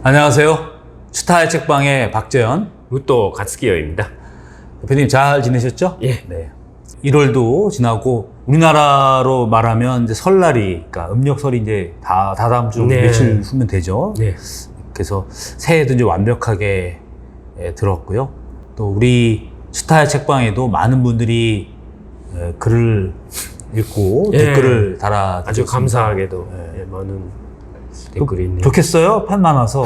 안녕하세요. 스타의 책방의 박재현, 무또 가츠키요입니다. 대표님 잘 지내셨죠? 예. 네. 1월도 지나고 우리나라로 말하면 이제 설날이, 그러니까 음력설이 이제 다다음 주 네. 며칠 후면 되죠. 네. 그래서 새해도 이제 완벽하게 들었고요. 또 우리 스타의 책방에도 많은 분들이 글을 읽고 예. 댓글을 달아주셨습니다. 아주 감사하게도 예, 많은 댓글이 있네요. 좋겠어요? 판 많아서.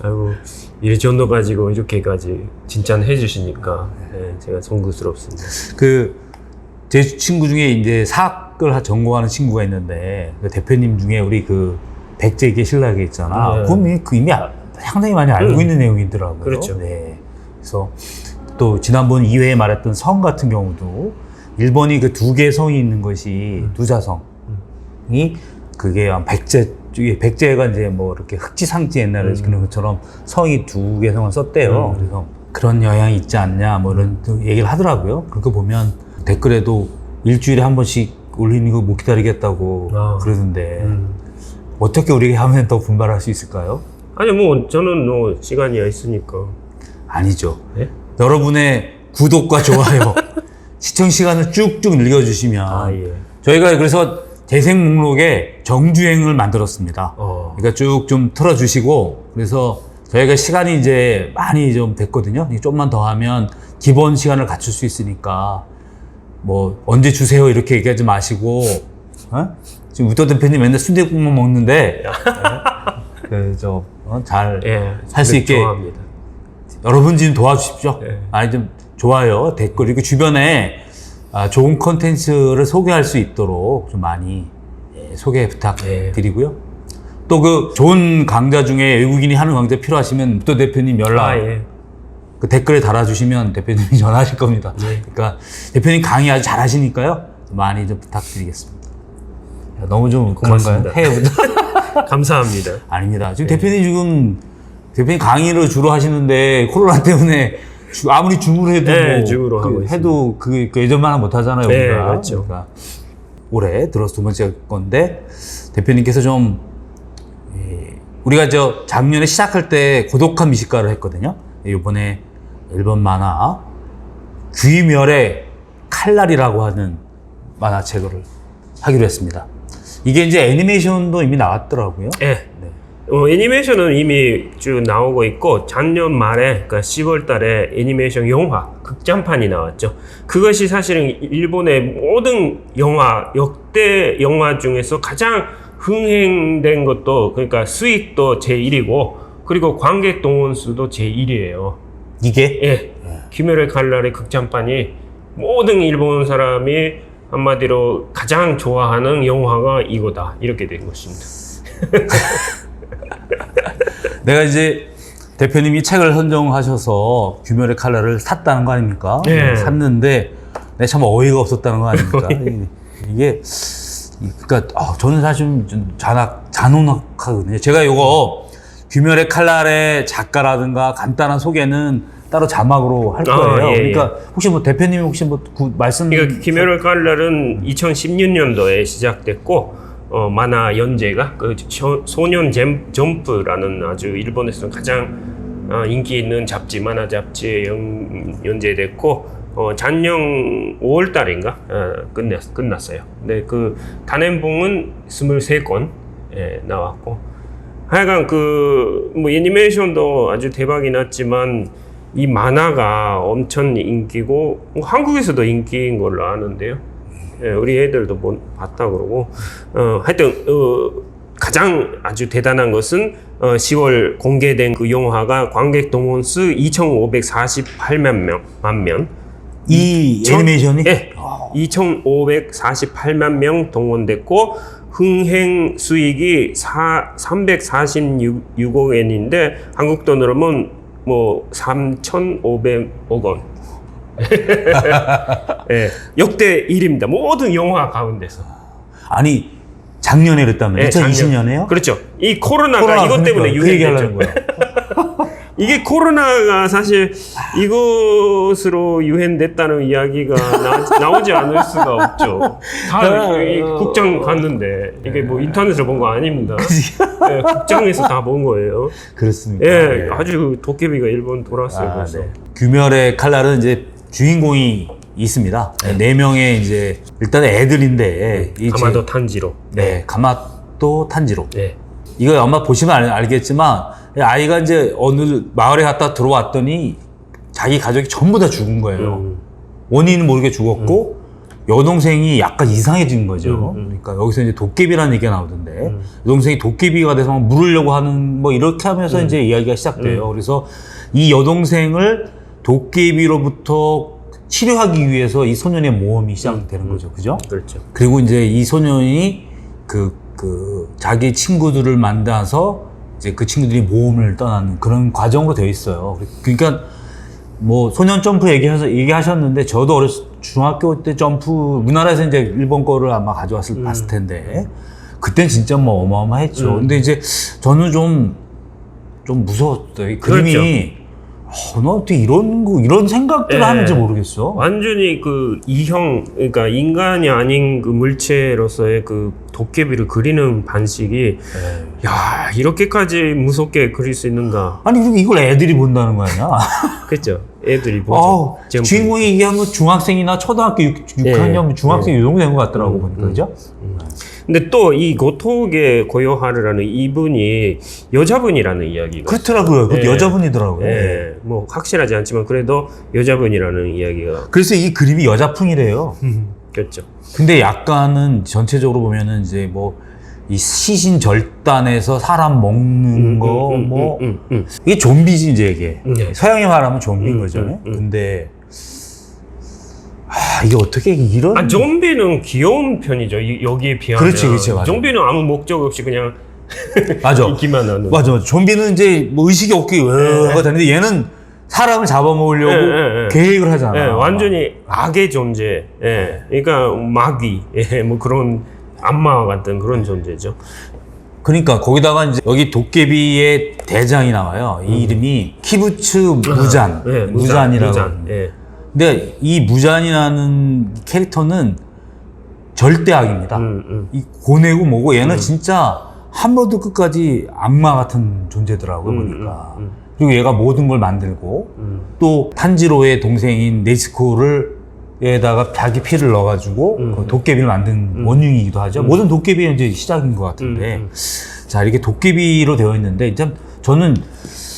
아이고, 이 정도 가지고 이렇게까지 칭찬해 주시니까 예, 제가 송구스럽습니다. 제 친구 중에 이제 사학을 전공하는 친구가 있는데, 그 대표님 중에 우리 그 백제계 신라계 있잖아. 네. 그럼 이미 상당히 많이 알고 있는 내용이더라고요. 그렇죠. 네. 그래서 또 지난번 2회에 말했던 성 같은 경우도 일본이 그 두 개의 성이 있는 것이 두자성이 그게 백제가 이제 뭐 이렇게 흑지상지 옛날에 그런 것처럼 성이 두 개 성을 썼대요. 그래서 그런 영향이 있지 않냐 뭐 이런 얘기를 하더라고요. 그렇게 보면 댓글에도 일주일에 한 번씩 올리는 거 못 기다리겠다고 그러던데 어떻게 우리가 하면 더 분발할 수 있을까요? 아니 뭐 저는 뭐 시간이 있으니까. 아니죠. 예? 여러분의 구독과 좋아요, 시청 시간을 쭉쭉 늘려주시면 예. 저희가 그래서 재생 목록에 정주행을 만들었습니다. 그러니까 쭉 좀 틀어주시고, 그래서 저희가 시간이 이제 많이 좀 됐거든요. 좀만 더 하면 기본 시간을 갖출 수 있으니까 뭐 언제 주세요 이렇게 얘기하지 마시고, 지금 우토 대표님 맨날 순댓국만 먹는데 잘 할 수 있게 좋아합니다. 여러분 좀 도와주십시오. 예. 많이 좀 좋아요, 댓글, 그리고 주변에 좋은 콘텐츠를 소개할 수 있도록 좀 많이 소개 부탁드리고요. 또 그 좋은 강좌 중에 외국인이 하는 강좌 필요하시면 또 대표님 연락 그 댓글에 달아주시면 대표님이 전화하실 겁니다. 그러니까 대표님 강의 아주 잘하시니까요. 많이 좀 부탁드리겠습니다. 너무 좀 고맙습니다. 해요. 감사합니다. 아닙니다. 지금 대표님 강의를 주로 하시는데 코로나 때문에 아무리 줌으로 해도 줌으로 하고 해도 그 예전만은 못 하잖아요. 네, 우리가. 그렇죠. 그러니까 올해 들어서 두 번째 건데, 대표님께서 좀 우리가 작년에 시작할 때 고독한 미식가를 했거든요. 이번에 일본 만화 귀멸의 칼날이라고 하는 만화책을 하기로 했습니다. 이게 이제 애니메이션도 이미 나왔더라고요. 예. 애니메이션은 이미 쭉 나오고 있고, 작년 말에, 그러니까 10월 달에 애니메이션 영화, 극장판이 나왔죠. 그것이 사실은 일본의 모든 영화, 역대 영화 중에서 가장 흥행된 것도, 그러니까 수익도 제1위고, 그리고 관객 동원 수도 제1위예요. 이게? 예. 귀멸의 칼날의 극장판이 모든 일본 사람이 한마디로 가장 좋아하는 영화가 이거다. 이렇게 된 것입니다. 내가 이제 대표님이 책을 선정하셔서 귀멸의 칼날을 샀다는 거 아닙니까? 네. 샀는데 내가 참 어이가 없었다는 거 아닙니까? 이게 그러니까 저는 사실 좀 잔혹하거든요. 제가 이거 귀멸의 칼날의 작가라든가 간단한 소개는 따로 자막으로 할 거예요. 예. 그러니까 혹시 뭐 대표님이 혹시 뭐 말씀? 그러니까 귀멸의 칼날은 2016년도에 시작됐고, 만화 연재가 그 소년 점프라는 아주 일본에서 가장 인기 있는 잡지, 만화 잡지에 연재됐고, 작년 5월 달인가 끝났어요. 근데 그 단행본은 23권 나왔고, 하여간 뭐 애니메이션도 아주 대박이 났지만 이 만화가 엄청 인기고, 한국에서도 인기인 걸로 아는데요. 우리 애들도 봤다 그러고, 하여튼 가장 아주 대단한 것은 10월 공개된 그 영화가 관객 동원 수 2,548만 명. 이 애니메이션이? 네, 2,548만 명 동원됐고, 흥행 수익이 346억 엔인데 한국 돈으로는 뭐 3,500억 원. 예, 역대 1위입니다. 모든 영화 가운데서. 아니 작년에 그랬다면 2020년에요? 그렇죠. 이 코로나가 이것 때문에 그 얘기하려는 유행됐죠. 거야. 이게 코로나가 사실 이것으로 유행됐다는 이야기가 나오지 않을 수가 없죠. 다 이 국장 갔는데 이게 뭐 인터넷으로 본 거 아닙니다. 예, 국장에서 다 본 거예요. 그렇습니다. 예, 아주 도깨비가 일본 돌았어요. 벌써. 네. 규멸의 칼날은 이제 주인공이 있습니다. 네 명의 이제 일단 애들인데 가마도 탄지로. 네, 가마도 탄지로. 네. 이거 아마 보시면 알겠지만 아이가 이제 어느 마을에 갔다 들어왔더니 자기 가족이 전부 다 죽은 거예요. 원인은 모르게 죽었고 여동생이 약간 이상해진 거죠. 그러니까 여기서 이제 도깨비라는 얘기가 나오던데 여동생이 도깨비가 돼서 막 물으려고 하는 뭐 이렇게 하면서 이제 이야기가 시작돼요. 그래서 이 여동생을 도깨비로부터 치료하기 위해서 이 소년의 모험이 시작되는 거죠. 그죠? 그렇죠. 그리고 이제 이 소년이 자기 친구들을 만나서 이제 그 친구들이 모험을 떠나는 그런 과정으로 되어 있어요. 그러니까 뭐 소년 점프 얘기하셨는데 저도 중학교 때 점프 우리나라에서 이제 일본 거를 아마 봤을 텐데 그땐 진짜 뭐 어마어마했죠. 근데 이제 저는 좀 무서웠어요. 이 그림이 나 어떻게 이런 생각들을 하는지 모르겠어. 완전히 그 이형, 그러니까 인간이 아닌 그 물체로서의 그 도깨비를 그리는 방식이, 야, 이렇게까지 무섭게 그릴 수 있는가. 아니, 그리고 이걸 애들이 본다는 거 아니야? 그렇죠. 애들이 보죠. 주인공이 이게 한 중학생이나 초등학교 6학년 중학생 이 정도 된 것 같더라고 보니까, 그죠? 근데 또 이 고토게 고요하루라는 이분이 여자분이라는 이야기가 그렇더라고요. 그 여자분이더라고요. 뭐 확실하지 않지만 그래도 여자분이라는 이야기가. 그래서 이 그림이 여자풍이래요. 그렇죠. 근데 약간은 전체적으로 보면은 이제 뭐 이 시신 절단에서 사람 먹는 거 이게 좀비지 이제 이게 서양에 말하면 좀비인 거죠. 근데 이게 어떻게 이런 좀비는 귀여운 편이죠. 여기에 비하면. 그렇지, 맞아. 좀비는 아무 목적 없이 그냥 맞아. 있기만 하는. 맞아. 좀비는 이제 뭐 의식이 없게 하가 되는데 얘는 사람을 잡아먹으려고 계획을 하잖아. 완전히 악의 존재. 그러니까 마귀, 뭐 그런 악마와 같은 그런 존재죠. 그러니까 거기다가 이제 여기 도깨비의 대장이 나와요. 이 이름이 키부츠 무잔, 무잔이라고. 근데 이 무잔이라는 캐릭터는 절대 악입니다. 이 고뇌고 뭐고 얘는 진짜 한 번도 끝까지 악마 같은 존재더라고요, 보니까. 그리고 얘가 모든 걸 만들고 또 탄지로의 동생인 네즈코를 에다가 자기 피를 넣어가지고 그 도깨비를 만든 원흉이기도 하죠. 모든 도깨비의 이제 시작인 것 같은데 자 이렇게 도깨비로 되어 있는데 저는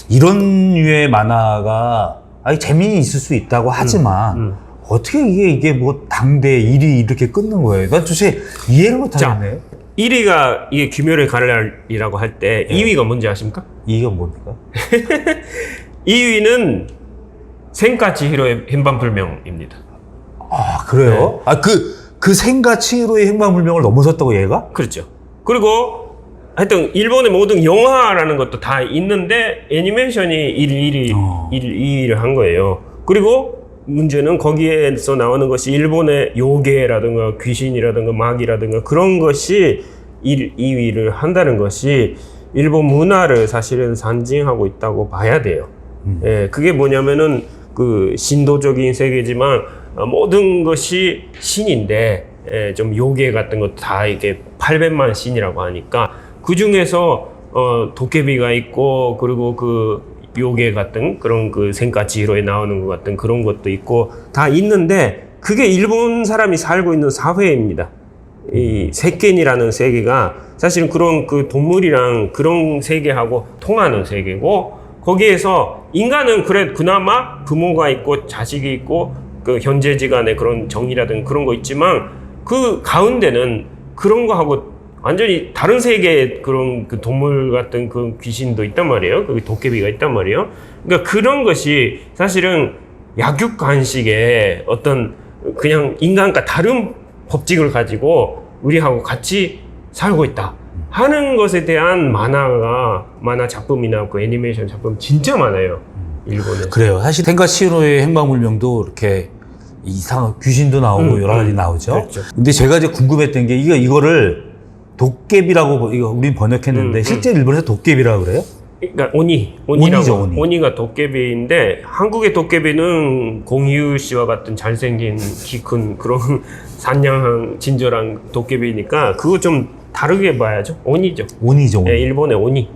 이런 류의 만화가 재미는 있을 수 있다고 하지만 어떻게 이게 뭐 당대 1위 이렇게 끊는 거예요? 난 도대체 이해를 못하겠네. 1위가 이게 규멸의 칼날이라고 할 때 2위가 뭔지 아십니까? 2위가 뭡니까? 2위는 생가 지히로의 행방불명입니다. 아 그래요? 그 생가 치히로의 행방불명을 넘어섰다고 얘가? 그렇죠. 그리고 하여튼 일본의 모든 영화라는 것도 다 있는데 애니메이션이 2위를 한 거예요. 그리고 문제는 거기에서 나오는 것이 일본의 요괴라든가 귀신이라든가 마귀라든가 그런 것이 2위를 한다는 것이 일본 문화를 사실은 상징하고 있다고 봐야 돼요. 그게 뭐냐면은 그 신도적인 세계지만 모든 것이 신인데 좀 요괴 같은 것도 다 이게 800만 신이라고 하니까 그 중에서 도깨비가 있고 그리고 그 요괴 같은 그런 그 생가지히로에 나오는 것 같은 그런 것도 있고 다 있는데 그게 일본 사람이 살고 있는 사회입니다. 이 세켄이라는 세계가 사실은 그런 그 동물이랑 그런 세계하고 통하는 세계고 거기에서 인간은 그나마 부모가 있고 자식이 있고 그 형제지간의 그런 정이라든 그런 거 있지만 그 가운데는 그런 거하고 완전히 다른 세계의 그런 그 동물 같은 그 귀신도 있단 말이에요. 그 도깨비가 있단 말이에요. 그러니까 그런 것이 사실은 약육간식의 어떤 그냥 인간과 다른 법칙을 가지고 우리하고 같이 살고 있다 하는 것에 대한 만화 작품이나 그 애니메이션 작품 진짜 많아요. 일본에. 그래요. 사실 생가 치히로의 행방불명도 이렇게 이상한 귀신도 나오고 여러 가지 나오죠. 그렇죠. 근데 제가 이제 궁금했던 게 이거를 도깨비라고 우린 번역했는데 실제 일본에서 도깨비라고 그래요? 그러니까 오니죠, 오니라고 오니. 오니가 도깨비인데 한국의 도깨비는 공유 씨와 같은 잘생긴 키 큰 그런 산량한 친절한 도깨비니까 그거 좀 다르게 봐야죠. 오니죠. 오니죠, 오니. 예, 일본의 오니.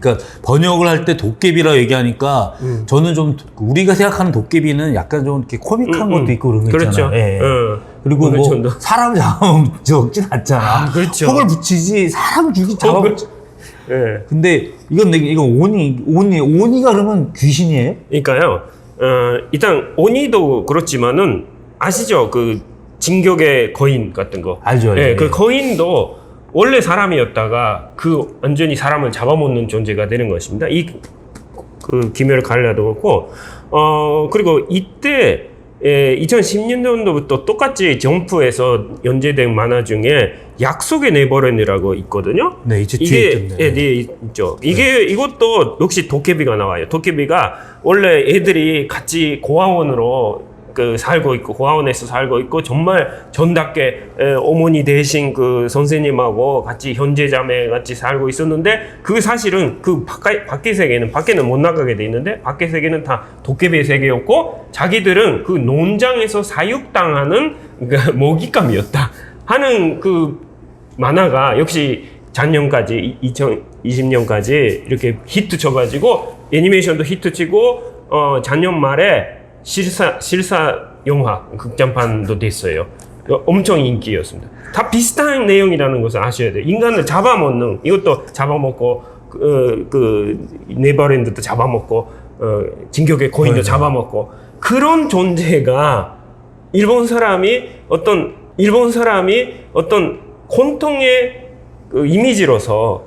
그러니까 번역을 할 때 도깨비라 얘기하니까 저는 좀 우리가 생각하는 도깨비는 약간 좀 이렇게 코믹한 것도 있고 그런 거 그렇죠. 있잖아요. 예. 그리고 오늘 뭐 좀 더- 사람 잡으면 적진 않잖아. 아, 그렇죠. 턱을 붙이지 사람 죽이 잡아. 예. 근데 이건 오니가 그러면 귀신이에요? 그러니까요. 일단 오니도 그렇지만은 아시죠? 그 진격의 거인 같은 거. 알죠. 예, 그 거인도 원래 사람이었다가 그 완전히 사람을 잡아먹는 존재가 되는 것입니다. 그 기멸 갈라도 그렇고, 그리고 이때 2010년도부터 똑같이 점프에서 연재된 만화 중에 약속의 네버랜드라고 있거든요. 네, 이제 뒤에 이게 있던데. 예, 네, 있죠. 이것도 역시 도깨비가 나와요. 도깨비가 원래 애들이 같이 고아원으로 살고 있고 고아원에서 살고 있고 정말 전답게 어머니 대신 그 선생님하고 같이 형제자매 같이 살고 있었는데 그 사실은 그 밖의 세계는 밖에는 못 나가게 돼 있는데 밖의 세계는 다 도깨비의 세계였고 자기들은 그 농장에서 사육당하는 그 먹잇감이었다 하는 그 만화가 역시 작년까지 2020년까지 이렇게 히트 쳐가지고 애니메이션도 히트 치고 작년 말에 실사 영화 극장판도 됐어요. 엄청 인기였습니다. 다 비슷한 내용이라는 것을 아셔야 돼요. 인간을 잡아먹는 이것도 잡아먹고 네버랜드도 잡아먹고 진격의 거인도 잡아먹고 그런 존재가 일본 사람이 어떤 공통의 그 이미지로서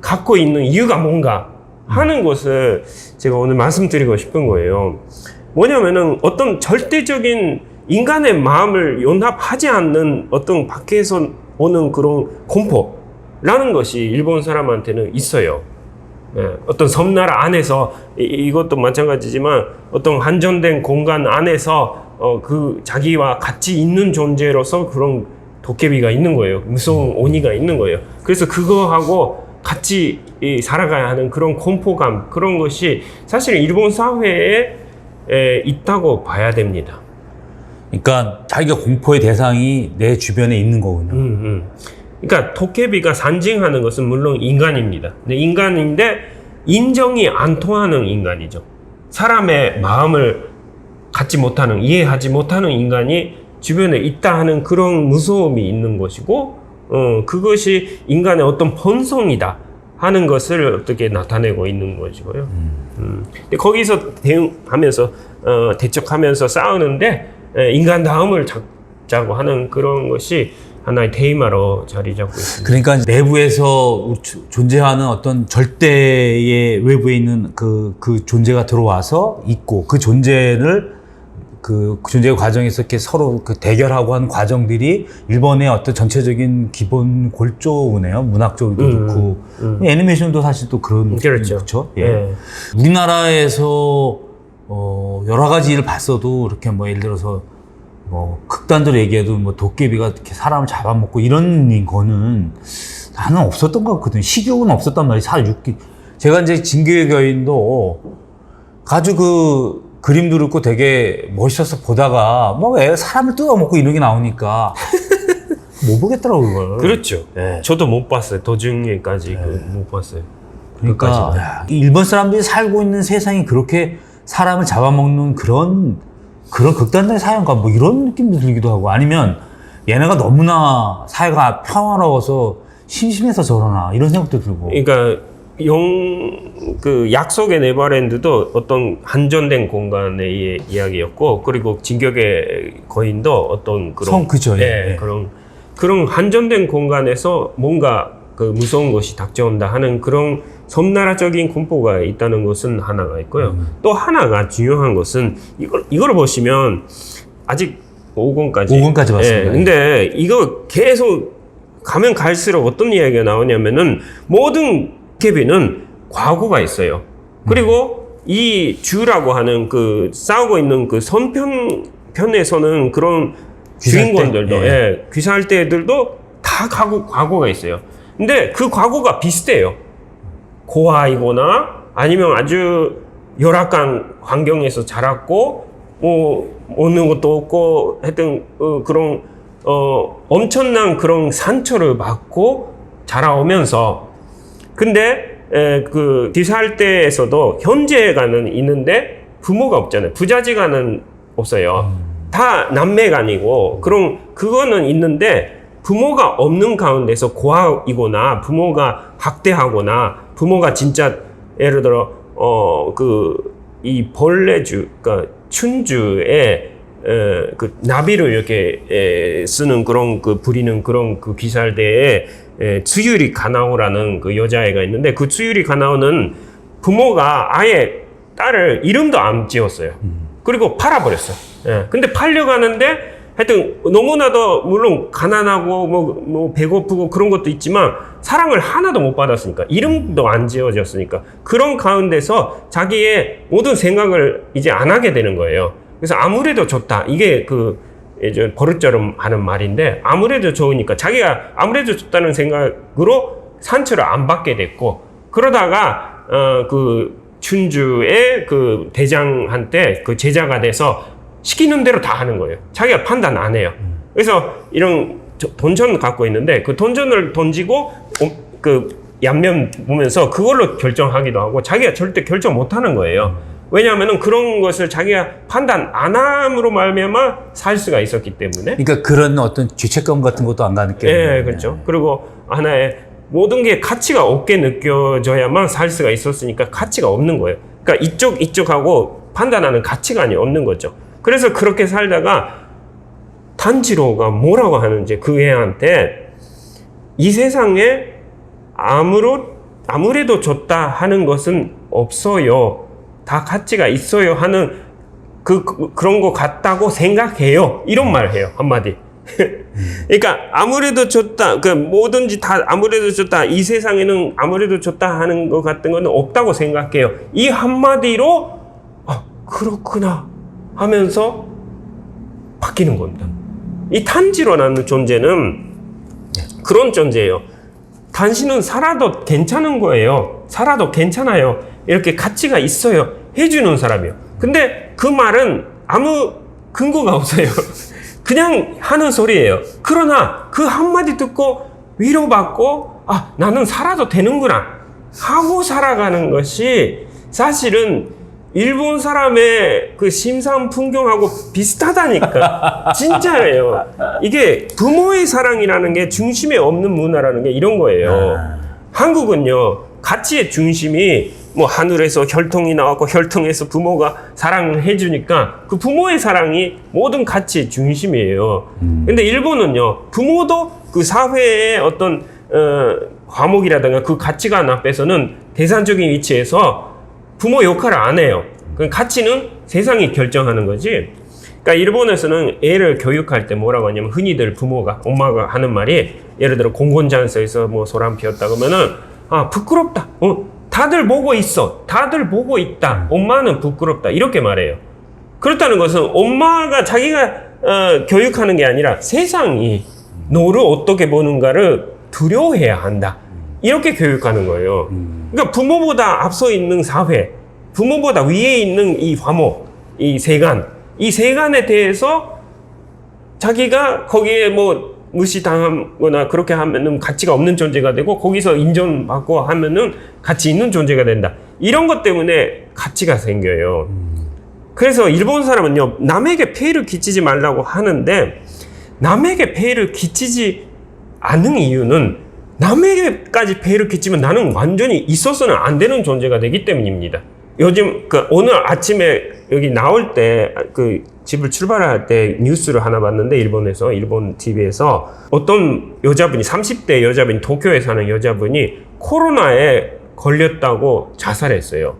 갖고 있는 이유가 뭔가 하는 것을 제가 오늘 말씀드리고 싶은 거예요. 뭐냐면은 어떤 절대적인 인간의 마음을 용납하지 않는 어떤 밖에서 오는 그런 공포라는 것이 일본 사람한테는 있어요. 예, 어떤 섬나라 안에서 이것도 마찬가지지만 어떤 한정된 공간 안에서 그 자기와 같이 있는 존재로서 그런 도깨비가 있는 거예요. 무서운 오니가 있는 거예요. 그래서 그거하고 같이 살아가야 하는 그런 공포감 그런 것이 사실 일본 사회에 있다고 봐야 됩니다. 그러니까 자기가 공포의 대상이 내 주변에 있는 거군요. 그러니까 도깨비가 상징하는 것은 물론 인간입니다. 근데 인간인데 인정이 안 통하는 인간이죠. 사람의 마음을 갖지 못하는, 이해하지 못하는 인간이 주변에 있다 하는 그런 무서움이 있는 것이고, 그것이 인간의 어떤 본성이다 하는 것을 어떻게 나타내고 있는 것이고요. 근데 거기서 대응하면서, 대척하면서 싸우는데, 인간 다음을 잡자고 하는 그런 것이 하나의 테이마로 자리 잡고 있습니다. 그러니까 내부에서 존재하는 어떤 절대의 외부에 있는 그 존재가 들어와서 있고 그 존재를 그 존재의 과정에서 이렇게 서로 그 대결하고 하는 과정들이 일본의 어떤 전체적인 기본 골조네요. 문학적으로도 그렇고 애니메이션도 사실 또 그런 그렇죠. 그렇죠. 예. 예. 우리나라에서 여러 가지 일을 봤어도 이렇게 뭐 예를 들어서 뭐 극단적으로 얘기해도 뭐 도깨비가 이렇게 사람을 잡아먹고 이런 거는 나는 없었던 것 같거든요. 식욕은 없었단 말이에요. 제가 이제 진격의 거인도 아주 그 그림도 그렇고 되게 멋있어서 보다가 뭐 왜 사람을 뜯어먹고 이런 게 나오니까 못 보겠더라고요, 그걸. 그렇죠. 예. 저도 못 봤어요. 도중에까지 못 봤어요. 그러니까 끝까지는. 야, 일본 사람들이 살고 있는 세상이 그렇게 사람을 잡아먹는 그런 극단적인 사회인가 뭐 이런 느낌도 들기도 하고 아니면 얘네가 너무나 사회가 평화로워서 심심해서 저러나 이런 생각도 들고. 그러니까 그 약속의 네버랜드도 어떤 한정된 공간의 이야기였고 그리고 진격의 거인도 어떤 그런 그죠. 예, 그런 한정된 공간에서 뭔가 그 무서운 것이 닥쳐온다 하는 그런 섬나라적인 공포가 있다는 것은 하나가 있고요. 또 하나가 중요한 것은 이걸 보시면 아직 5권까지 봤습니다. 예, 근데 이거 계속 가면 갈수록 어떤 이야기가 나오냐면은 모든 도깨비는 과거가 있어요. 그리고 이 주라고 하는 그 싸우고 있는 그 선편에서는 그런 주인공들도 귀사할 때 애들도 다 과거가 있어요. 근데 그 과거가 비슷해요. 고아이거나 아니면 아주 열악한 환경에서 자랐고 뭐 먹는 것도 없고 하여튼 그런 엄청난 그런 상처를 받고 자라오면서 근데 그 디살대에서도 형제가는 있는데 부모가 없잖아요. 부자지간은 없어요. 다 남매간이고 그런 그거는 있는데 부모가 없는 가운데서 고아이거나 부모가 학대하거나 부모가 진짜 예를 들어 이 벌레주 그러니까 춘주에 그 나비를 이렇게 쓰는 그런 그 부리는 그런 그 비살대에 츠유리 가나오라는 그 여자애가 있는데 그 츠유리 가나오는 부모가 아예 딸을 이름도 안 지었어요. 그리고 팔아버렸어요. 예. 근데 팔려가는데 하여튼 너무나도 물론 가난하고 뭐 배고프고 그런 것도 있지만 사랑을 하나도 못 받았으니까 이름도 안 지어졌으니까 그런 가운데서 자기의 모든 생각을 이제 안 하게 되는 거예요. 그래서 아무래도 좋다. 이게 그 예전 버릇처럼 하는 말인데 아무래도 좋으니까 자기가 아무래도 좋다는 생각으로 상처를 안 받게 됐고 그러다가 그 춘주의 그 대장한테 그 제자가 돼서 시키는 대로 다 하는 거예요. 자기가 판단 안 해요. 그래서 이런 돈전 갖고 있는데 그 돈전을 던지고 그 양면 보면서 그걸로 결정하기도 하고 자기가 절대 결정 못 하는 거예요. 왜냐하면은 그런 것을 자기가 판단 안 함으로 말미암아 살 수가 있었기 때문에. 그러니까 그런 어떤 죄책감 같은 것도 안 가는 게. 예, 그렇죠. 그리고 하나의 모든 게 가치가 없게 느껴져야만 살 수가 있었으니까 가치가 없는 거예요. 그러니까 이쪽하고 판단하는 가치관이 없는 거죠. 그래서 그렇게 살다가 탄지로가 뭐라고 하는지 그 애한테 이 세상에 아무래도 좋다 하는 것은 없어요. 다 가치가 있어요 하는 그런 거 같다고 생각해요. 이런 말 해요. 한마디. 그러니까 아무래도 좋다. 그 뭐든지 다 아무래도 좋다. 이 세상에는 아무래도 좋다 하는 것 같은 거는 없다고 생각해요. 이 한마디로 그렇구나 하면서 바뀌는 겁니다. 이 탄지로라는 존재는 그런 존재예요. 당신은 살아도 괜찮은 거예요. 살아도 괜찮아요. 이렇게 가치가 있어요. 해주는 사람이에요. 근데 그 말은 아무 근거가 없어요. 그냥 하는 소리예요. 그러나 그 한마디 듣고 위로받고 나는 살아도 되는구나 하고 살아가는 것이 사실은 일본 사람의 그 심상 풍경하고 비슷하다니까. 진짜예요. 이게 부모의 사랑이라는 게 중심에 없는 문화라는 게 이런 거예요. 한국은요, 가치의 중심이 뭐 하늘에서 혈통이 나왔고 혈통에서 부모가 사랑을 해주니까 그 부모의 사랑이 모든 가치의 중심이에요. 근데 일본은요, 부모도 그 사회의 어떤 과목이라든가 그 가치관 앞에서는 대상적인 위치에서 부모 역할을 안 해요. 그 가치는 세상이 결정하는 거지. 그러니까 일본에서는 애를 교육할 때 뭐라고 하냐면 흔히들 부모가 엄마가 하는 말이 예를 들어 공공장소에서 뭐 소란 피웠다 그러면은 부끄럽다. 다들 보고 있어. 다들 보고 있다. 엄마는 부끄럽다. 이렇게 말해요. 그렇다는 것은 엄마가 자기가 교육하는 게 아니라 세상이 너를 어떻게 보는가를 두려워해야 한다. 이렇게 교육하는 거예요. 그러니까 부모보다 앞서 있는 사회, 부모보다 위에 있는 이 화목, 이 세간, 이 세간에 대해서 자기가 거기에 뭐 무시당하거나 그렇게 하면은 가치가 없는 존재가 되고 거기서 인정받고 하면은 가치 있는 존재가 된다. 이런 것 때문에 가치가 생겨요. 그래서 일본 사람은요, 남에게 폐해를 끼치지 말라고 하는데 남에게 폐해를 끼치지 않는 이유는 남에게까지 폐해를 끼치면 나는 완전히 있어서는 안 되는 존재가 되기 때문입니다. 요즘 오늘 아침에 여기 나올 때 그 집을 출발할 때 뉴스를 하나 봤는데 일본 TV에서 어떤 여자분이 30대 여자분이 도쿄에 사는 여자분이 코로나에 걸렸다고 자살했어요.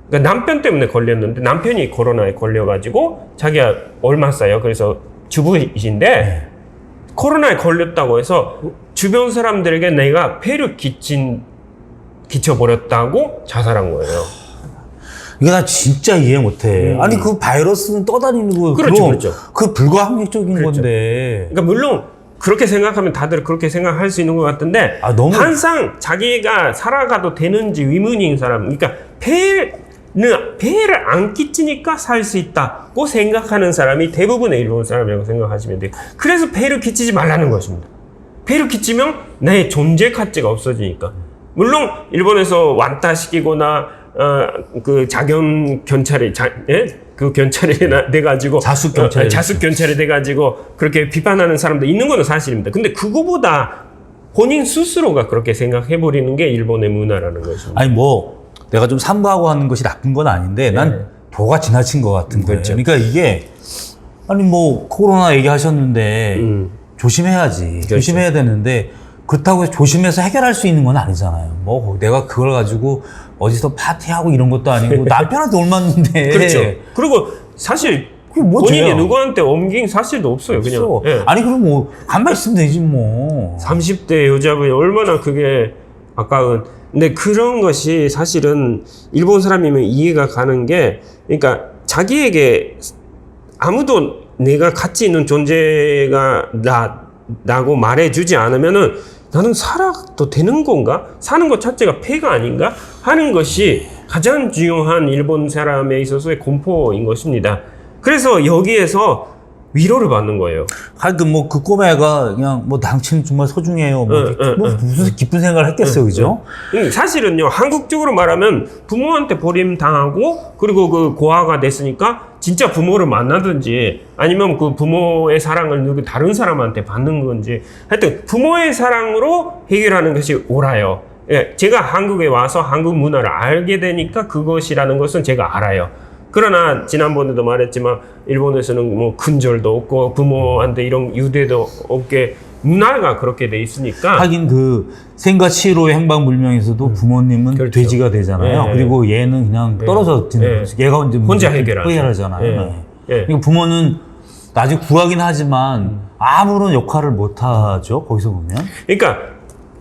그러니까 남편 때문에 걸렸는데 남편이 코로나에 걸려가지고 자기가 옮았어요. 그래서 주부이신데 코로나에 걸렸다고 해서 주변 사람들에게 내가 폐를 끼쳐버렸다고 자살한 거예요. 이거 나 진짜 이해 못해. 아니 그 바이러스는 떠다니는 거 그렇죠. 그 불가항력적인 그렇죠. 건데. 그러니까 물론 그렇게 생각하면 다들 그렇게 생각할 수 있는 것 같은데 너무 항상 자기가 살아가도 되는지 의문인 사람, 그러니까 폐해를 안 끼치니까 살 수 있다고 생각하는 사람이 대부분의 일본 사람이라고 생각하시면 돼요. 그래서 폐해를 끼치지 말라는 것입니다. 폐해를 끼치면 내 존재 가치가 없어지니까. 물론 일본에서 완따 시키거나 그 자견 견찰이 그 견찰이 돼가지고 자숙 견찰 자숙 견찰이 돼가지고 그렇게 비판하는 사람도 있는 것은 사실입니다. 근데 그거보다 본인 스스로가 그렇게 생각해 버리는 게 일본의 문화라는 것입니다. 아니 뭐 내가 좀 삼가하고 하는 것이 나쁜 건 아닌데 난 도가 지나친 것 같은 거예요. 그렇죠. 그러니까 이게 아니 뭐 코로나 얘기하셨는데 조심해야지. 그렇죠. 조심해야 되는데 그렇다고 해서 조심해서 해결할 수 있는 건 아니잖아요. 뭐 내가 그걸 가지고 어디서 파티하고 이런 것도 아니고 남편한테 옮았는데. 그렇죠. 그리고 사실 그게 뭐 본인이 죄야. 누구한테 옮긴 사실도 없어요. 그냥. 없어. 예. 아니 그럼 뭐 간만 있으면 되지 뭐. 30대 여자분이 얼마나 그게 아까운. 근데 그런 것이 사실은 일본 사람이면 이해가 가는 게, 그러니까 자기에게 아무도 내가 가치 있는 존재가 나고 말해주지 않으면은 나는 살아도 되는 건가? 사는 것 자체가 폐가 아닌가? 하는 것이 가장 중요한 일본 사람에 있어서의 공포인 것입니다. 그래서 여기에서 위로를 받는 거예요. 하여튼 뭐 그 꼬매가 그냥 뭐 당신 정말 소중해요. 뭐 무슨 기쁜 생각을 했겠어요, 그죠? 사실은요, 한국적으로 말하면 부모한테 버림당하고 그리고 그 고아가 됐으니까 진짜 부모를 만나든지 아니면 그 부모의 사랑을 누구 다른 사람한테 받는 건지, 하여튼 부모의 사랑으로 해결하는 것이 옳아요. 예, 제가 한국에 와서 한국 문화를 알게 되니까 그것이라는 것은 제가 알아요. 그러나 지난번에도 말했지만 일본에서는 뭐 근절도 없고 부모한테 이런 유대도 없게 문화가 그렇게 돼 있으니까. 하긴 그 생과 치로의 행방불명에서도 부모님은 그렇죠. 돼지가 되잖아요. 네. 그리고 얘는 그냥 떨어져 지는 거지. 얘가 이제 혼자 해결하죠. 해결하잖아요. 네. 네. 네. 그러니까 부모는 나중에 구하긴 하지만 아무런 역할을 못 하죠. 거기서 보면. 그러니까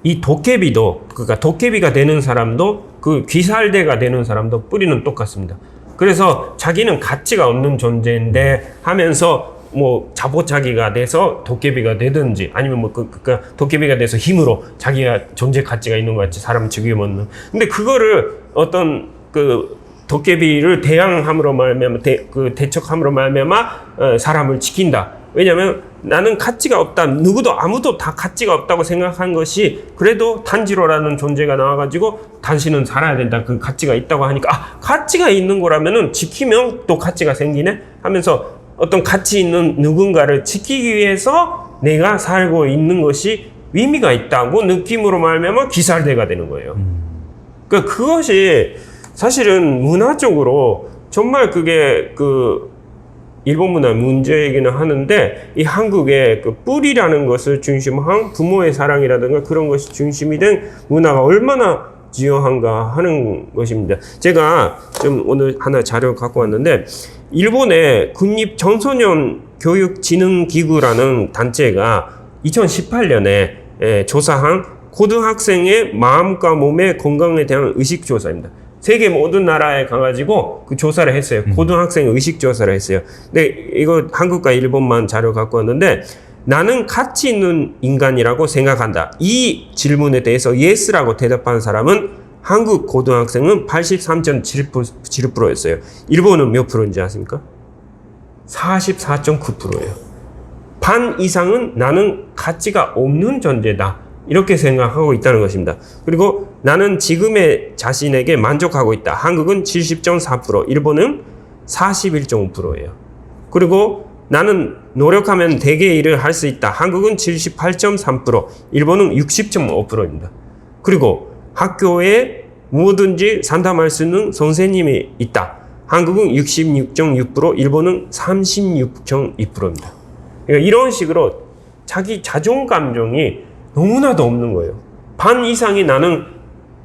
이 도깨비도, 그러니까 도깨비가 되는 사람도 그 귀살대가 되는 사람도 뿌리는 똑같습니다. 그래서 자기는 가치가 없는 존재인데 하면서 뭐 자포자기가 돼서 도깨비가 되든지 아니면 뭐 그러니까 도깨비가 돼서 힘으로 자기가 존재 가치가 있는 것 같이 사람 죽여먹는. 근데 그거를 어떤 그 도깨비를 대항함으로 말미암아 대척함으로 말미암아 사람을 지킨다. 왜냐하면 나는 가치가 없다. 아무도 다 가치가 없다고 생각한 것이 그래도 탄지로라는 존재가 나와가지고 당신은 살아야 된다. 그 가치가 있다고 하니까 가치가 있는 거라면은 지키면 또 가치가 생기네 하면서 어떤 가치 있는 누군가를 지키기 위해서 내가 살고 있는 것이 의미가 있다고 느낌으로 말미암아 기살대가 되는 거예요. 그러니까 그것이 사실은 문화적으로 정말 그게 그 일본 문화 문제이기는 하는데 이 한국의 그 뿌리라는 것을 중심한 부모의 사랑이라든가 그런 것이 중심이 된 문화가 얼마나 중요한가 하는 것입니다. 제가 좀 오늘 하나 자료 갖고 왔는데 일본의 국립청소년 교육진흥기구라는 단체가 2018년에 조사한 고등학생의 마음과 몸의 건강에 대한 의식조사입니다. 세계 모든 나라에 가가지고 그 조사를 했어요. 고등학생 의식 조사를 했어요. 근데 이거 한국과 일본만 자료 갖고 왔는데 나는 가치 있는 인간이라고 생각한다. 이 질문에 대해서 yes라고 대답한 사람은 한국 고등학생은 83.7%였어요. 일본은 몇 프로인지 아십니까? 44.9%예요. 반 이상은 나는 가치가 없는 존재다. 이렇게 생각하고 있다는 것입니다. 그리고 나는 지금의 자신에게 만족하고 있다. 한국은 70.4%, 일본은 41.5%예요. 그리고 나는 노력하면 대개 일을 할 수 있다. 한국은 78.3%, 일본은 60.5%입니다. 그리고 학교에 뭐든지 상담할 수 있는 선생님이 있다. 한국은 66.6%, 일본은 36.2%입니다. 그러니까 이런 식으로 자기 자존감정이 너무나도 없는 거예요. 반 이상이 나는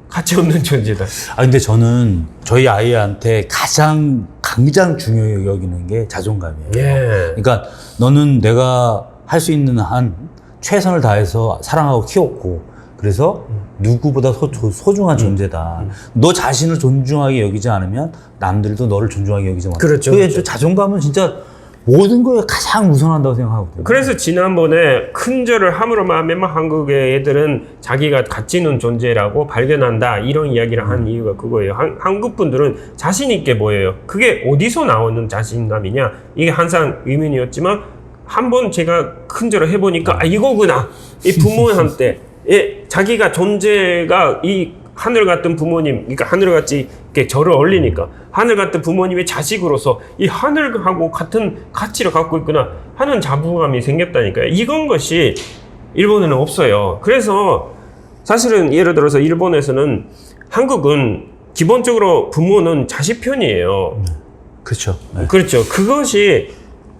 가치 없는 존재다. 근데 저는 저희 아이한테 가장 중요히 여기는 게 자존감이에요. 예. 그러니까 너는 내가 할 수 있는 한 최선을 다해서 사랑하고 키웠고 그래서 누구보다 소중한 존재다. 너 자신을 존중하게 여기지 않으면 남들도 너를 존중하게 여기지 못한다. 그렇죠. 그게 그렇죠. 자존감은 진짜 모든 거에 가장 우선한다고 생각하거든요. 그래서 지난번에 큰 절을 함으로 말하면 한국의 애들은 자기가 가치 있는 존재라고 발견한다 이런 이야기를 한 이유가 그거예요. 한국 분들은 자신 있게 보여요. 그게 어디서 나오는 자신감이냐? 이게 항상 의문이었지만 한번 제가 큰 절을 해보니까 아 이거구나. 이 부모한테 자기가 존재가 이 하늘 같은 부모님, 그러니까 하늘같이 이렇게 절을 올리니까 하늘 같은 부모님의 자식으로서 이 하늘하고 같은 가치를 갖고 있구나 하는 자부감이 생겼다니까요. 이건 것이 일본에는 없어요. 그래서 사실은 예를 들어서 일본에서는 한국은 기본적으로 부모는 자식 편이에요. 그렇죠. 네. 그렇죠. 그것이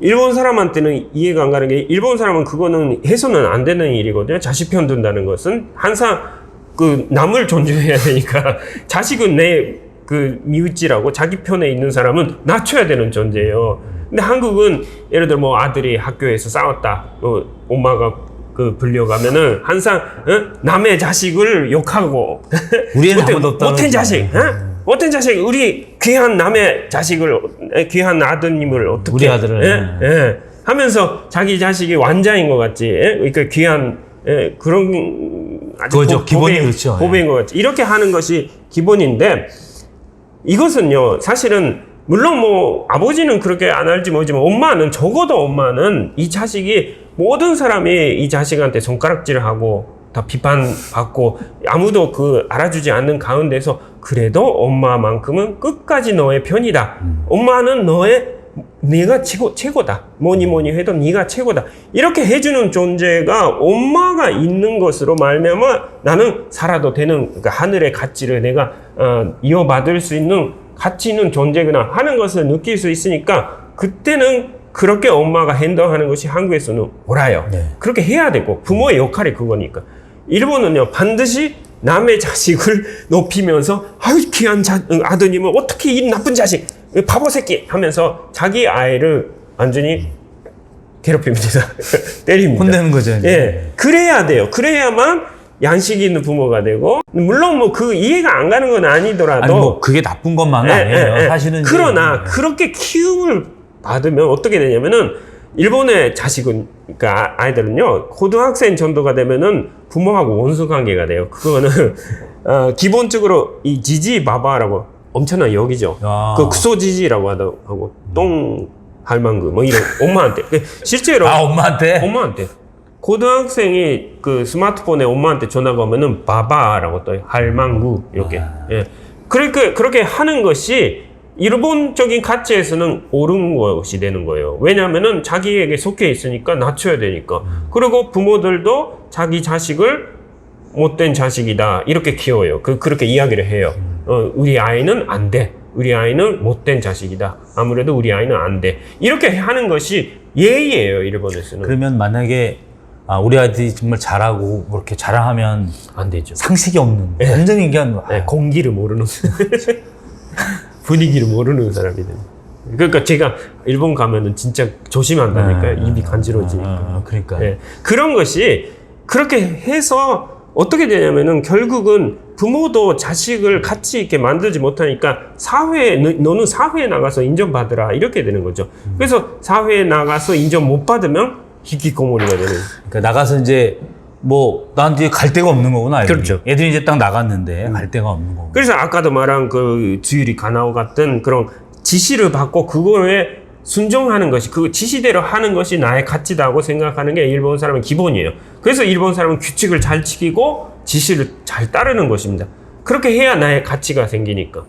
일본 사람한테는 이해가 안 가는 게 일본 사람은 그거는 해서는 안 되는 일이거든요. 자식 편 둔다는 것은 항상 그 남을 존중해야 되니까 자식은 내 그 미우찌라고 자기 편에 있는 사람은 낮춰야 되는 존재예요. 근데 한국은 예를 들어 뭐 아들이 학교에서 싸웠다, 엄마가 그 불려가면은 항상 남의 자식을 욕하고 우리는 아무도 없다. 못된 자식, 못된 자식, 우리 귀한 남의 자식을 귀한 아드님을 어떻게 우리 아들을 하면서 자기 자식이 완자인 것 같지, 그러니까 귀한 그런 아주 그거죠. 기본이 그렇죠. 고배인 것 같지. 이렇게 하는 것이 기본인데 이것은요 사실은 물론 뭐 아버지는 그렇게 안 할지 모르지만 엄마는 적어도 엄마는 이 자식이 모든 사람이 이 자식한테 손가락질을 하고 다 비판받고 아무도 그 알아주지 않는 가운데서 그래도 엄마만큼은 끝까지 너의 편이다. 엄마는 네가 최고다. 뭐니 해도 네가 최고다. 이렇게 해주는 존재가 엄마가 있는 것으로 말미암아 나는 살아도 되는 그러니까 하늘의 가치를 내가 이어받을 수 있는 가치 있는 존재구나 하는 것을 느낄 수 있으니까 그때는 그렇게 엄마가 행동하는 것이 한국에서는 옳아요. 네. 그렇게 해야 되고 부모의 역할이 그거니까. 일본은요 반드시 남의 자식을 높이면서 아유 귀한 아드님은 어떻게 이 나쁜 자식 바보 새끼 하면서 자기 아이를 완전히 괴롭힙니다. 때립니다. 혼내는 거죠. 이제. 예, 그래야 돼요. 그래야만 양식 있는 부모가 되고 물론 뭐 그 이해가 안 가는 건 아니더라도 아니 뭐 그게 나쁜 것만은 아니에요. 사실은 그러나 그렇게 키움을 받으면 어떻게 되냐면은 일본의 자식은 그러니까 아이들은요 고등학생 정도가 되면은 부모하고 원수 관계가 돼요. 그거는 기본적으로 이 지지 바바라고 엄청난 역이죠. 그クソ 지지라고 하고 똥 할망구 뭐 이런 엄마한테 실제로 엄마한테 고등학생이 그 스마트폰에 엄마한테 전화가 오면은 바바라고 떠요. 할망구 이렇게. 예. 그렇게 하는 것이 일본적인 가치에서는 옳은 것이 되는 거예요. 왜냐하면은 자기에게 속해 있으니까 낮춰야 되니까. 그리고 부모들도 자기 자식을 못된 자식이다 이렇게 키워요. 그렇게 이야기를 해요. 우리 아이는 안 돼. 우리 아이는 못된 자식이다. 아무래도 우리 아이는 안 돼. 이렇게 하는 것이 예의예요. 일본에서는. 그러면 만약에 우리 아이들이 정말 잘하고 그렇게 자랑하면 안 되죠. 상식이 없는 완전히 그냥 공기를 모르는 분위기를 모르는 사람이 되는. 그러니까 제가 일본 가면은 진짜 조심한다니까요. 입이 간지러지니까. 그러니까 그런 것이 그렇게 해서 어떻게 되냐면은 결국은 부모도 자식을 가치 있게 만들지 못하니까 너는 사회에 나가서 인정받으라 이렇게 되는 거죠. 그래서 사회에 나가서 인정 못 받으면 히키코모리가 되는. 그러니까 나가서 이제 뭐 나한테 갈 데가 없는 거구나. 애들이. 그렇죠. 애들이 이제 딱 나갔는데 갈 데가 없는 거고. 그래서 아까도 말한 그 주유리 가나오 같은 그런 지시를 받고 그거에 순종하는 것이 그 지시대로 하는 것이 나의 가치다고 생각하는 게 일본 사람의 기본이에요. 그래서 일본 사람은 규칙을 잘 지키고 지시를 잘 따르는 것입니다. 그렇게 해야 나의 가치가 생기니까.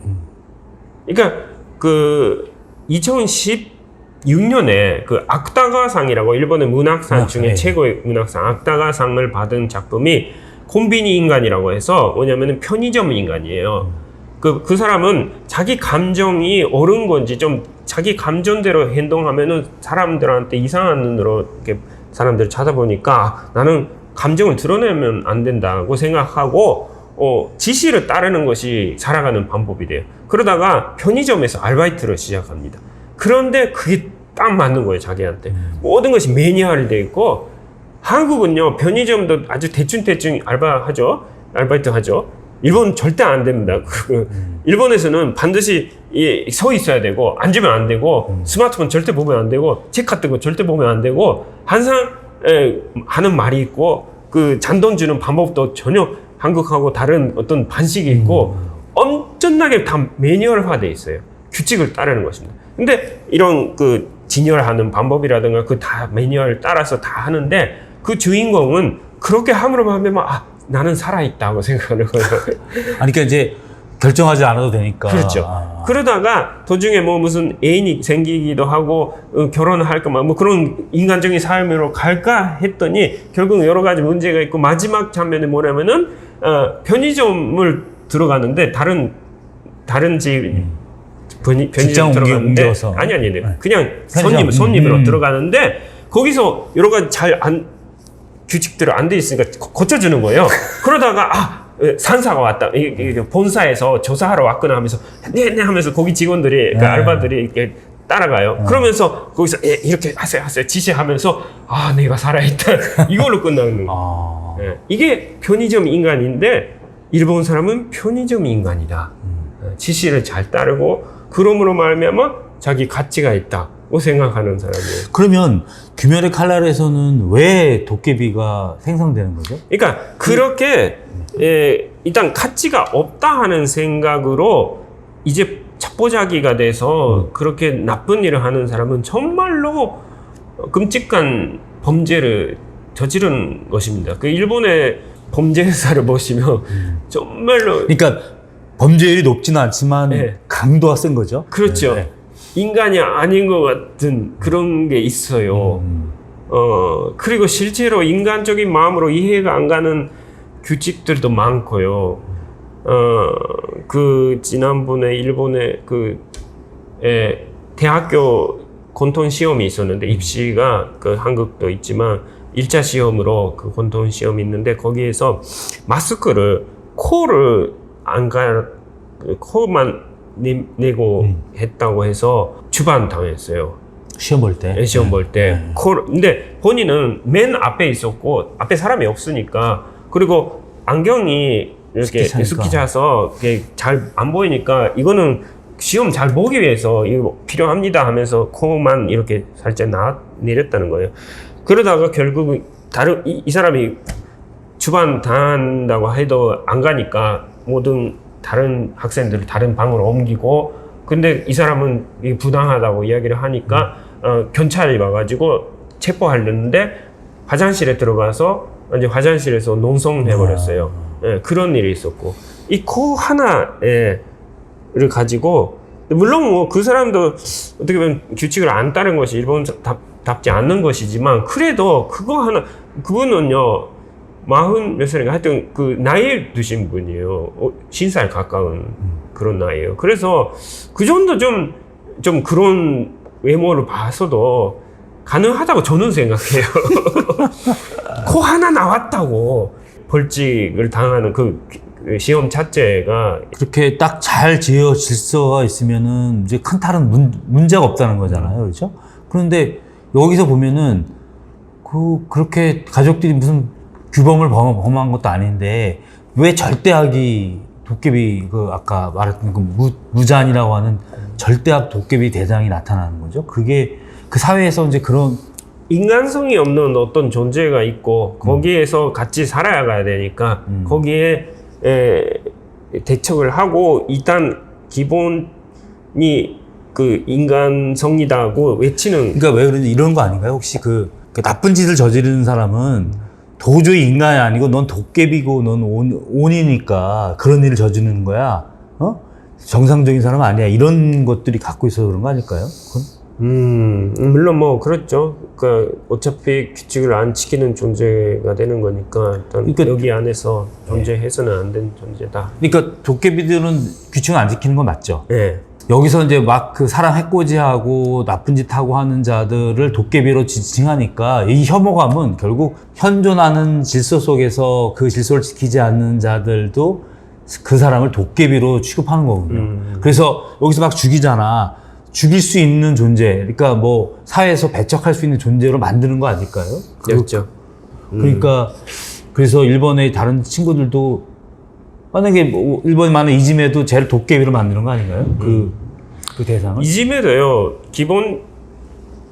그러니까 그 2016년에 그 악다가상이라고 일본의 문학상 중에 최고의 문학상 악다가상을 받은 작품이 콤비니 인간이라고 해서 뭐냐면은 편의점 인간이에요. 그 사람은 자기 감정이 옳은 건지 좀 자기 감정대로 행동하면은 사람들한테 이상한 눈으로 이렇게 사람들을 찾아보니까 나는 감정을 드러내면 안 된다고 생각하고 지시를 따르는 것이 살아가는 방법이 돼요. 그러다가 편의점에서 아르바이트를 시작합니다. 그런데 그게 딱 맞는 거예요, 자기한테. 모든 것이 매니아얼되어 있고 한국은요 편의점도 아주 대충 알바이트 하죠. 일본 절대 안 됩니다. 일본에서는 반드시 서 있어야 되고 앉으면 안 되고 스마트폰 절대 보면 안 되고 책 같은 거 절대 보면 안 되고 항상 하는 말이 있고 그 잔돈 주는 방법도 전혀 한국하고 다른 어떤 반식이 있고 엄청나게 다 매뉴얼화돼 있어요. 규칙을 따르는 것입니다. 근데 이런 그 진열하는 방법이라든가 그 다 매뉴얼 따라서 다 하는데 그 주인공은 그렇게 함으로 하면 나는 살아있다고 생각하는 거예요. 아니, 그러니까 이제 결정하지 않아도 되니까. 그렇죠. 그러다가 도중에 뭐 무슨 애인이 생기기도 하고 결혼을 할까 뭐 그런 인간적인 삶으로 갈까 했더니 결국 여러 가지 문제가 있고 마지막 장면이 뭐냐면은 편의점을 들어가는데 다른 집 편의점 들어가는데 옮겨서. 아니 네. 그냥 편의점. 손님으로 들어가는데 거기서 여러 가지 규칙대로 안 돼 있으니까 고쳐주는 거예요. 그러다가 산사가 왔다. 본사에서 조사하러 왔구나 하면서 네 하면서 거기 직원들이 그 알바들이 이렇게 따라가요. 그러면서 거기서 이렇게 하세요 지시하면서 내가 살아있다 이걸로 끝나는 거예요. 이게 편의점 인간인데 일본 사람은 편의점 인간이다. 지시를 잘 따르고 그러므로 말미암아 자기 가치가 있다고 생각하는 사람이에요. 그러면 귀멸의 칼날에서는 왜 도깨비가 생성되는 거죠? 그러니까 그렇게 일단 가치가 없다 하는 생각으로 이제 첩보자기가 돼서 그렇게 나쁜 일을 하는 사람은 정말로 끔찍한 범죄를 저지른 것입니다. 그 일본의 범죄사를 보시면 정말로 그러니까 범죄율이 높지는 않지만 네. 강도가 센 거죠. 그렇죠. 네. 인간이 아닌 것 같은 그런 게 있어요. 그리고 실제로 인간적인 마음으로 이해가 안 가는 규칙들도 많고요. 그 지난번에 일본의 대학교 공통 시험이 있었는데 입시가 그 한국도 있지만 1차 시험으로 그 공통 시험이 있는데 거기에서 마스크를 코를 코만 내고 했다고 해서 추반 당했어요. 시험 볼 때. 시험 볼 때. 근데 본인은 맨 앞에 있었고 앞에 사람이 없으니까 그리고 안경이 이렇게 스키 차서 잘 안 보이니까 이거는 시험 잘 보기 위해서 이거 필요합니다 하면서 코만 이렇게 살짝 내렸다는 거예요. 그러다가 결국 이 사람이 주반 당한다고 해도 안 가니까 모든 다른 학생들을 다른 방으로 옮기고 근데 이 사람은 부당하다고 이야기를 하니까 경찰이 와가지고 체포하려는데 화장실에 들어가서 이제 화장실에서 농성해버렸어요. 그런 일이 있었고 이 코 하나를 가지고 물론 뭐 그 사람도 어떻게 보면 규칙을 안 따른 것이 일본답지 않는 것이지만 그래도 그분은요 40 몇 살인가 하여튼 그 나이 드신 분이에요. 50살 가까운 그런 나이에요. 그래서 그 정도 좀 그런 외모를 봐서도 가능하다고 저는 생각해요. 코 하나 나왔다고 벌칙을 당하는 그 시험 자체가 그렇게 딱 잘 지어 질서가 있으면은 이제 큰 다른 문제가 없다는 거잖아요. 그렇죠? 그런데 여기서 보면은 그렇게 가족들이 무슨 규범을 범한 것도 아닌데 왜 절대악이 도깨비 아까 말했던 무잔이라고 하는 절대악 도깨비 대장이 나타나는 거죠? 그게 그 사회에서 이제 그런 인간성이 없는 어떤 존재가 있고 거기에서 같이 살아야 가야 되니까 거기에 대척을 하고 일단 기본이 그 인간성이다고 외치는. 그러니까 왜 그런지 이런 거 아닌가요? 혹시 그 나쁜 짓을 저지르는 사람은 도저히 인간이 아니고 넌 도깨비고 넌 온이니까 그런 일을 저지르는 거야. 정상적인 사람은 아니야. 이런 것들이 갖고 있어서 그런 거 아닐까요? 물론 뭐 그렇죠. 그러니까 어차피 규칙을 안 지키는 존재가 되는 거니까 일단 그러니까, 여기 안에서 존재해서는 안 되는 존재다. 그러니까 도깨비들은 규칙을 안 지키는 건 맞죠. 네. 여기서 이제 막 그 사람 해코지하고 나쁜 짓 하고 하는 자들을 도깨비로 지칭하니까 이 혐오감은 결국 현존하는 질서 속에서 그 질서를 지키지 않는 자들도 그 사람을 도깨비로 취급하는 거거든요. 그래서 여기서 막 죽이잖아. 죽일 수 있는 존재, 그러니까 뭐 사회에서 배척할 수 있는 존재로 만드는 거 아닐까요? 그렇죠. 그러니까 그래서 일본의 다른 친구들도 만약에 뭐 일본이 만약 이지메도 쟤를 도깨비로 만드는 거 아닌가요? 그 대상은? 이지메도요, 기본이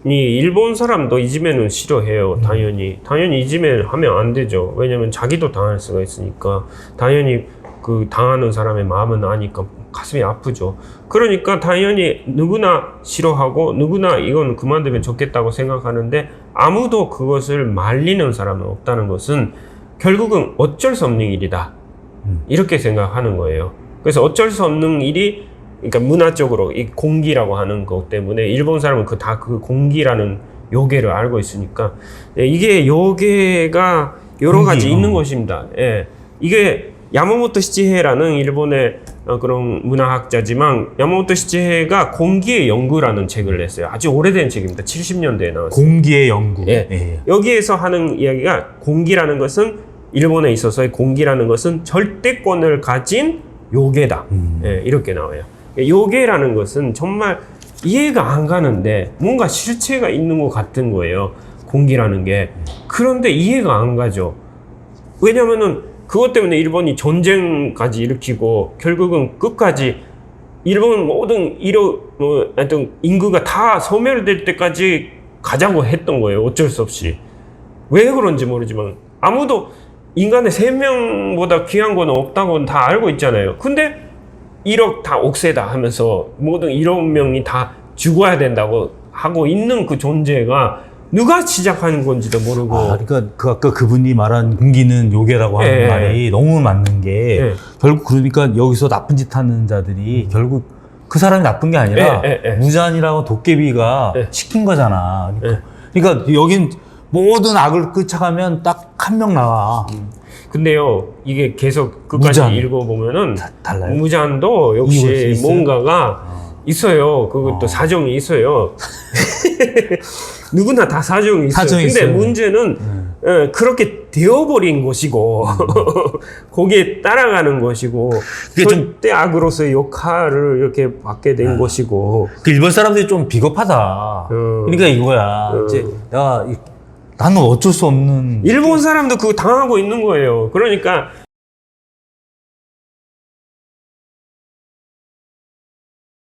일본 사람도 이지메는 싫어해요. 당연히 이지메 하면 안 되죠. 왜냐면 자기도 당할 수가 있으니까. 당연히 그 당하는 사람의 마음은 아니까 가슴이 아프죠. 그러니까 당연히 누구나 싫어하고 누구나 이건 그만두면 좋겠다고 생각하는데 아무도 그것을 말리는 사람은 없다는 것은 결국은 어쩔 수 없는 일이다. 이렇게 생각하는 거예요. 그래서 어쩔 수 없는 일이, 그러니까 문화적으로 이 공기라고 하는 것 때문에 일본 사람은 그 공기라는 요괴를 알고 있으니까, 예, 이게 요괴가 여러 가지 있는 것입니다. 예, 이게 야마모토 시치헤라는 일본의 그런 문화학자지만, 야마모토 시치헤가 공기의 연구라는 책을 냈어요. 아주 오래된 책입니다. 70년대에 나왔어요. 공기의 연구. 예. 예. 여기에서 하는 이야기가, 공기라는 것은, 일본에 있어서의 공기라는 것은 절대권을 가진 요괴다. 예, 이렇게 나와요. 요괴라는 것은 정말 이해가 안 가는데 뭔가 실체가 있는 것 같은 거예요. 공기라는 게. 그런데 이해가 안 가죠. 왜냐면은 그것 때문에 일본이 전쟁까지 일으키고 결국은 끝까지 일본 모든 하여튼 인구가 다 소멸될 때까지 가자고 했던 거예요. 어쩔 수 없이. 왜 그런지 모르지만 아무도 인간의 생명보다 귀한 건 없다고는 다 알고 있잖아요. 근데 1억 다 옥새다 하면서 모든 1억 명이 다 죽어야 된다고 하고 있는 그 존재가 누가 시작하는 건지도 모르고. 그러니까 아까 그분이 말한 공기는 요괴라고 하는 예. 말이 너무 맞는 게 예. 결국 그러니까 여기서 나쁜 짓 하는 자들이 결국 그 사람이 나쁜 게 아니라 무잔이라고 도깨비가 예. 시킨 거잖아. 그러니까 여긴 모든 악을 끄쳐가면 딱 한 명 나와. 근데요, 이게 계속 끝까지 무잔. 읽어보면은 달라요? 무잔도 이유가 역시 있어요? 뭔가가 있어요. 그것도 사정이 있어요. 누구나 다 사정이 있어요. 사정이 근데 있어요. 문제는 그렇게 되어버린 것이고 거기에 따라가는 것이고 그게 좀- 절대 악으로서의 역할을 이렇게 받게 된 것이고. 그 일본 사람들이 좀 비겁하다. 그러니까 이거야. 이제 나는 어쩔 수 없는. 일본 사람도 그거 당하고 있는 거예요. 그러니까